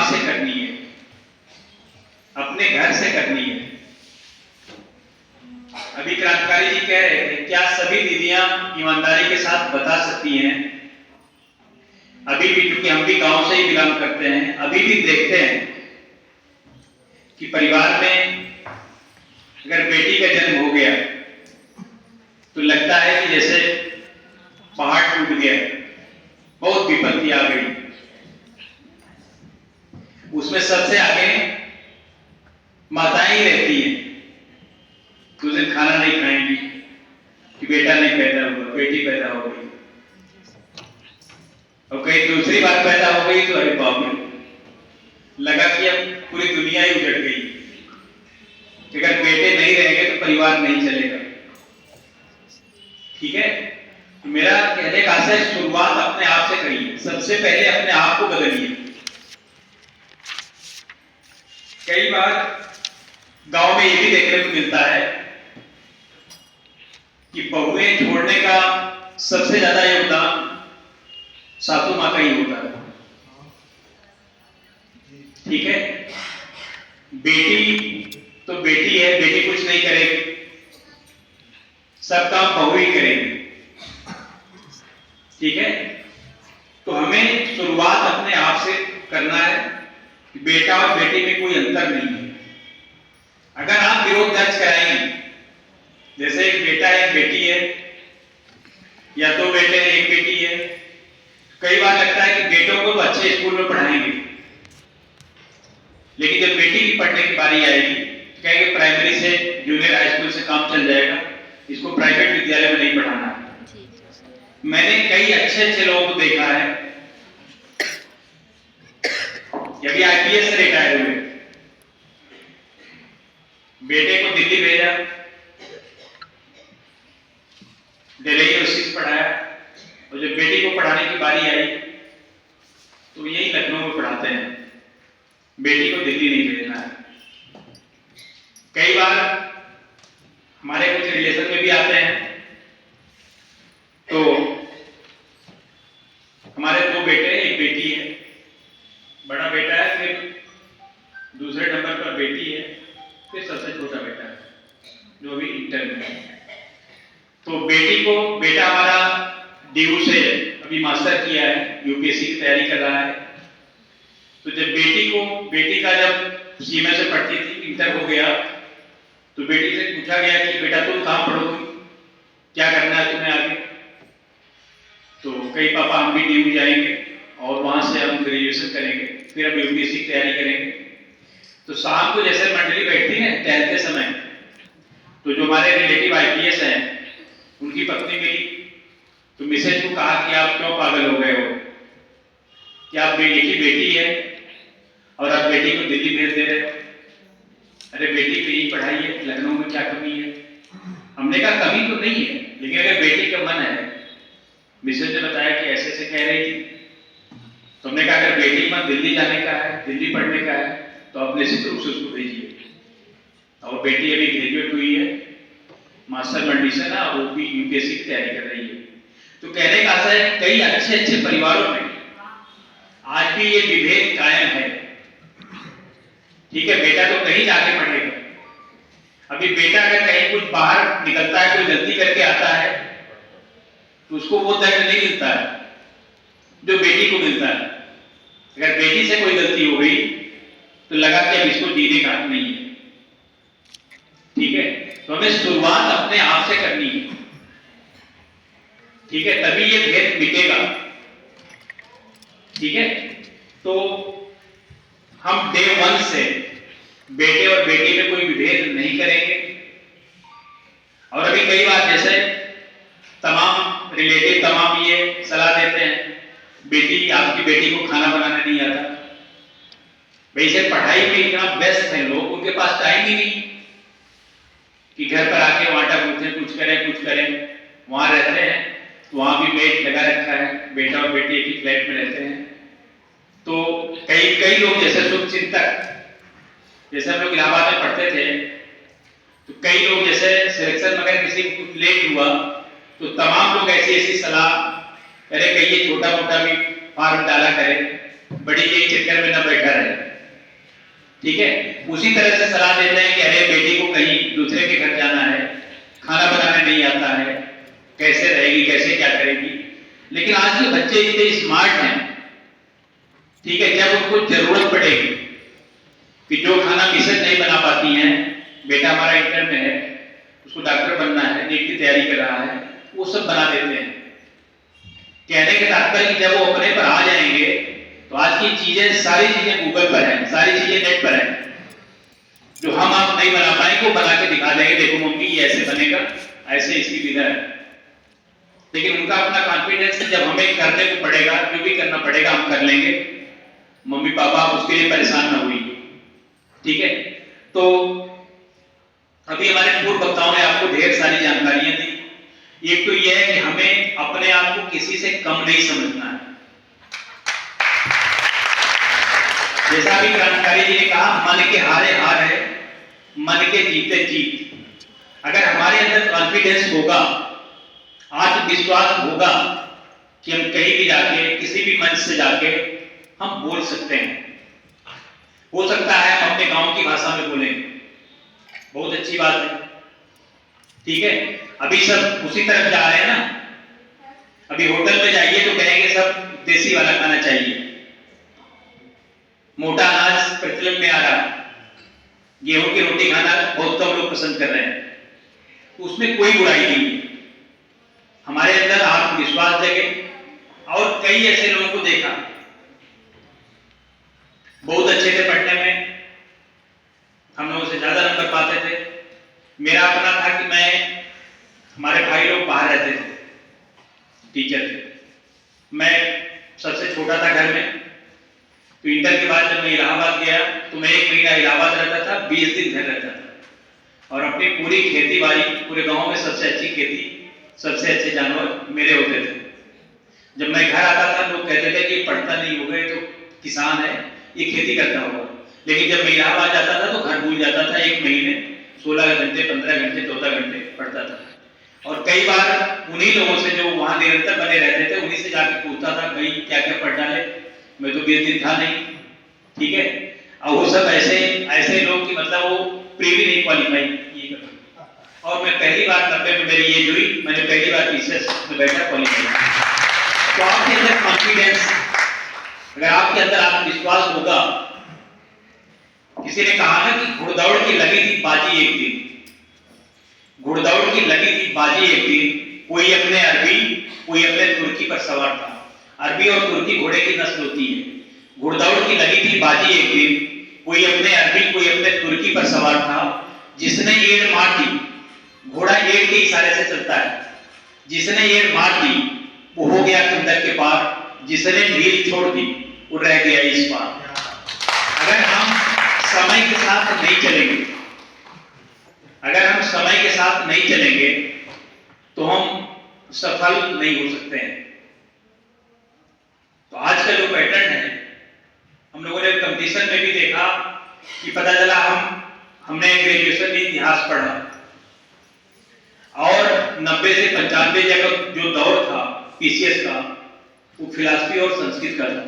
आप से करनी है, अपने घर से करनी है। अभी क्रांतिकारी जी कह रहे थे, क्या सभी दीदियां ईमानदारी के साथ बता सकती हैं? अभी भी, क्योंकि हम भी गांव से ही बिलोंग करते हैं, अभी भी देखते हैं कि परिवार में अगर बेटी का जन्म हो गया तो लगता है कि जैसे पहाड़ टूट गया, बहुत विपत्ति आ गई। उसमें सबसे आगे माताएं ही रहती हैं। उस दिन खाना नहीं खाएंगी कि बेटा नहीं पैदा हुआ, बेटी पैदा हो गई, और कहीं दूसरी बात पैदा हो गई तो अरे बाप रे, लगा कि अब पूरी दुनिया ही उजड़ गई। अगर बेटे नहीं रहेंगे तो परिवार नहीं चलेगा। ठीक है, तो मेरा कहने का आशय है, शुरुआत अपने आप से करिए। सबसे पहले अपने आप को बदलिए। कई बार गांव में ये भी देखने को मिलता है कि बहुएं छोड़ने का सबसे ज्यादा योगदान सासू माँ का ही होता है। ठीक है, बेटी तो बेटी है, बेटी कुछ नहीं करेगी, सब काम बहू ही करेगी। ठीक है, तो हमें शुरुआत अपने आप से करना है कि बेटा और बेटी में कोई अंतर नहीं है। अगर आप विरोध दर्ज कराएंगे, जैसे एक बेटा एक बेटी है या दो बेटे एक बेटी है, कई बार लगता है कि बेटों को तो अच्छे स्कूल में पढ़ाएंगे, लेकिन जब बेटी की पढ़ने की बारी आएगी कहेंगे प्राइमरी से जूनियर हाई स्कूल से काम चल जाएगा, इसको प्राइवेट विद्यालय में नहीं पढ़ाना। मैंने कई अच्छे अच्छे लोगों को देखा है, अभी आईपीएस से रिटायर हुए, बेटे को दिल्ली भेजा, दिल्ली यूनिवर्सिटी पढ़ाया, और जब बेटी को पढ़ाने की बारी आई तो यही लखनऊ में पढ़ाते हैं, बेटी को दिल्ली नहीं भेजना है। कई बार हमारे कुछ रिलेशन में भी आते हैं, तो हमारे दो बेटे एक बेटी है, बड़ा बेटा है, फिर दूसरे नंबर पर बेटी है, फिर सबसे छोटा बेटा है जो अभी इंटर में है। तो बेटा हमारा डीयू से अभी मास्टर किया है, यूपीएससी की तैयारी कर रहा है। तो जब बेटी का जब सीएमए से पढ़ती थी, इंटर हो गया, तो बेटी से पूछा गया कि बेटा तुम कहाँ पढ़ोगी, क्या करना है तुम्हें आगे? तो कई पापा हम भी डीयू जाएंगे और वहां से हम ग्रेजुएशन करेंगे, फिर हम यूपीएससी की तैयारी करेंगे। तो शाम को जैसे मंडली बैठती है टहलते समय, तो जो हमारे रिलेटिव आईपीएस हैं उनकी पत्नी मिली, तो मिसेज को कहा कि आप क्यों पागल हो गए हो, कि आप बेटी की बेटी है और आप बेटी को दिल्ली भेज दे रहे हो? अरे बेटी को यही पढ़ाई है, लखनऊ में क्या कमी है? हमने कहा कमी तो नहीं है, लेकिन अगर बेटी का मन है, मिसेज ने बताया कि ऐसे ऐसे कह रही थी, तो हमने कहा अगर बेटी का मन दिल्ली जाने का है, दिल्ली पढ़ने का है, तो आप निश्चित रूप से उसको भेजिए। और बेटी अभी ग्रेजुएट हुई है, मास्टर कंडीशन है, वो भी यूपीएससी की तैयारी कर रही है। तो कहने का आशय है कई अच्छे अच्छे परिवारों में आज भी ये विभेद कायम है। ठीक है, बेटा तो कहीं जाके पढ़ेगा, अभी बेटा अगर कहीं कुछ बाहर निकलता है, कोई गलती करके आता है, तो उसको वो दंड नहीं मिलता है जो बेटी को मिलता है। अगर बेटी से कोई गलती हो गई तो लगा कि अब इसको जीने का हक नहीं है। ठीक है, तो हमें शुरुआत अपने आप से करनी है। ठीक है, तभी ये भेद मिटेगा। ठीक है, तो हम डे वन से बेटे और बेटी में कोई विभेद नहीं करेंगे। और अभी कई बार जैसे तमाम रिलेटिव तमाम ये सलाह देते हैं, बेटी आपकी बेटी को खाना बनाना नहीं आता। वैसे पढ़ाई में इतना व्यस्त है लोग, उनके पास टाइम ही नहीं कि घर पर आके आटा गूंथे, कुछ करें। वहां रहते हैं तो वहां भी मेड लगा रखा है, बेटा और बेटी एक ही फ्लैट में रहते हैं। तो कई लोग जैसे शुभ चिंतक, जैसे हम लोग इलाहाबाद में पढ़ते थे, तो कई लोग जैसे सिलेक्शन में अगर किसी को कुछ लेट हुआ तो तमाम लोग ऐसी सलाह करे कि ये छोटा मोटा भी फॉर्म डाला करें, बड़ी यही चक्कर में न बैठा रहे। ठीक है, उसी तरह से सलाह देते हैं कि अरे बेटी को कहीं दूसरे के घर जाना है, खाना बनाने नहीं आता है, कैसे रहेगी, कैसे क्या करेगी। लेकिन आज के बच्चे इतने स्मार्ट हैं, ठीक है, जब उनको जरूरत पड़ेगी कि जो खाना मिसेज नहीं बना पाती हैं, बेटा हमारा इंटर में है, उसको डॉक्टर बनना है, नीट की तैयारी कर रहा है, वो सब बना देते हैं। कहने के तात्पर्य कि जब वो अपने पर आ जाएंगे तो आज की चीजें, सारी चीजें गूगल पर हैं, सारी चीजें नेट पर हैं। जो हम आप नहीं बना पाएंगे वो बना के दिखा देंगे, देखो मम्मी ये ऐसे बनेगा, ऐसे इसकी विधा है। लेकिन उनका अपना कॉन्फिडेंस है, जब हमें करने को पड़ेगा, जो भी करना पड़ेगा हम कर लेंगे, मम्मी पापा आप उसके लिए परेशान ना हुई। ठीक है, तो अभी हमारे पूर्व वक्ताओं ने आपको ढेर सारी जानकारियां दी। एक तो यह है कि हमें अपने आप को किसी से कम नहीं समझना है। जैसा भी क्रांतिकारी जी ने कहा, मन के हारे हार है, मन के जीते जीत। अगर हमारे अंदर कॉन्फिडेंस होगा, आत्मविश्वास होगा कि हम कहीं भी जाके, किसी भी मंच से जाके हम बोल सकते हैं। हो सकता है हम अपने गांव की भाषा में बोलें, बहुत अच्छी बात है। ठीक है, अभी सब उसी तरफ जा रहे हैं ना। अभी होटल में जाइए तो कहेंगे सब देसी वाला खाना चाहिए, मोटा अनाज प्रचलन में आ रहा है, गेहूं की रोटी खाना बहुत कम लोग पसंद कर रहे हैं, तो उसमें कोई बुराई नहीं है। हमारे अंदर आत्मविश्वास जगे। और कई ऐसे लोगों को देखा, बहुत अच्छे थे पढ़ने में, हम लोगों से ज्यादा नंबर पाते थे। मेरा अपना था कि मैं, हमारे भाई लोग बाहर रहते थे, टीचर थे, मैं सबसे छोटा था घर में। तो इंटर के बाद जब मैं इलाहाबाद गया तो मैं 1 महीना इलाहाबाद रहता था, 20 दिन घर रहता था, और अपनी पूरी खेती बाड़ी, पूरे गांव में सबसे अच्छी खेती, सबसे अच्छे जानवर मेरे होते थे। जब मैं घर आता था लोग कहते थे कि पढ़ता नहीं होगा, तो किसान है, ये खेती करता होगा। लेकिन जब मैं इलाहाबाद जाता था तो घर भूल जाता था, 1 महीने 16 घंटे, 15 घंटे, 14 घंटे पढ़ता था। और कई बार उन्हीं लोगों से जो वहां निरंतर बने रहते थे, उन्हीं से जाके पूछता था भाई क्या क्या पढ़ डाले, मैं तो 20 दिन था नहीं। ठीक है, और वो सब ऐसे लोग कि मतलब वो प्री भी नहीं क्वालिफाई किए। और मैं पहली बार 90 में मेरी एज हुई, मैंने पहली बार पीसीएस में बैठा, क्वालिफाई। तो आपके अंदर कॉन्फिडेंस, अगर आपके अंदर आत्मविश्वास होगा। किसी ने कहा ना कि घुड़दौड़ की लगी थी बाजी एक दिन, घुड़दौड़ की लगी थी बाजी एक दिन, कोई अपने अरबी, कोई अपने तुर्की पर सवार था। अरबी और तुर्की घोड़े की नस्ल होती है। घुड़दौड़ की लगी थी बाजी एक दिन, कोई अपने अरबी, कोई अपने तुर्की पर सवार था। जिसने एड़ मार दी, घोड़ा एड़ के इशारे से चलता है, जिसने एड़ मार दी वो हो गया खंडक के पार, जिसने ढील छोड़ दी वो रह गया इस पार। अगर हम समय के साथ नहीं चलेंगे, अगर हम समय के साथ नहीं चलेंगे तो हम सफल नहीं हो सकते हैं। तो आज का जो पैटर्न है, हम लोगों ने कंपटीशन में भी देखा कि पता चला हमने ग्रेजुएशन में इतिहास पढ़ा और 90 से 95 जगह जो दौर था पीसीएस का, वो फिलॉसफी और संस्कृत का था।